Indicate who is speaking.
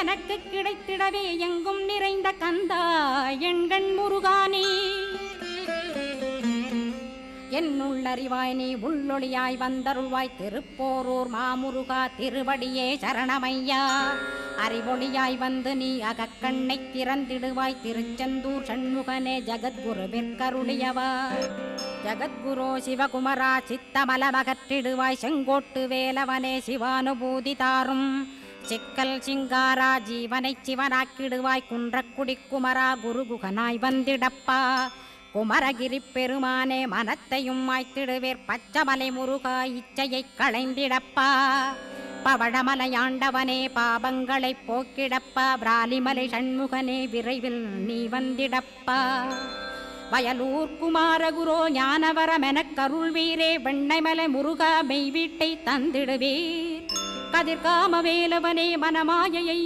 Speaker 1: எனக்கு கிடைத்திடவே எங்கும் நிறைந்த கந்தா எண்கண் முருகானே என்னுள்ளறிவாய் நீ உள்ளொளியாய் வந்தருள்வாய் திருப்போரூர் மாமுருகா திருவடியே சரணமையா அறிவொளியாய் வந்து நீ அகக்கண்ணை திறந்திடுவாய் திருச்செந்தூர் சண்முகனே ஜகத்குருவிற்கருளியவா ஜகத்குரு சிவகுமரா சித்தமலமகற்றிடுவாய் செங்கோட்டு வேலவனே சிவானுபூதி தாரும் சிக்கல் சிங்காரா ஜீவனை சிவனாக்கிடுவாய் குன்றக்குடி குமரா குருகுகனாய் வந்திடப்பா குமரகிரி பெருமானே மனத்தையும் மாய்த்திடுவேர் பச்சமலை முருகா இச்சையை களைந்திடப்பா பவழமலையாண்டவனே பாபங்களை போக்கிடப்பா பிராலிமலை சண்முகனே விரைவில் நீ வந்திடப்பா வயலூர் குமாரகுரோ ஞானவரமெனக் கருள்வீரே வெண்ணைமலை முருகா மெய் வீட்டை தந்திடுவீர் கதிர்காம வேலவனே மனமாயையை